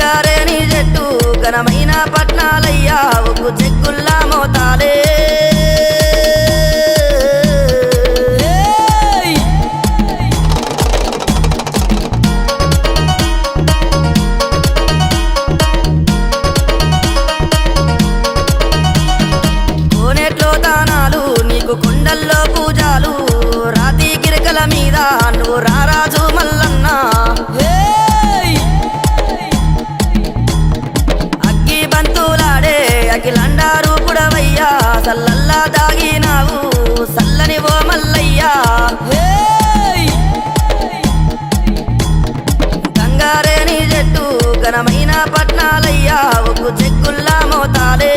గంగారేని చెట్టు ఘనమైన పట్నాలయ్యా ఒగ్గు చెక్కుల్లా మోతాలే కోనేట్లో దానాలు నీకు కొండల్లో పూజాలు రాతి గిరికల మీద నువ్వు రారాజు మల్లన్న అగ్గి బంతులాడే అఖిలండారు పుడవయ్యా సల్లల్లా దాగినావు సల్లని ఓ మల్లయ్యా గంగారేని చెట్టు ఘనమైన పట్నాలయ్యా ఒగ్గు చెక్కుల్లా మోతాలే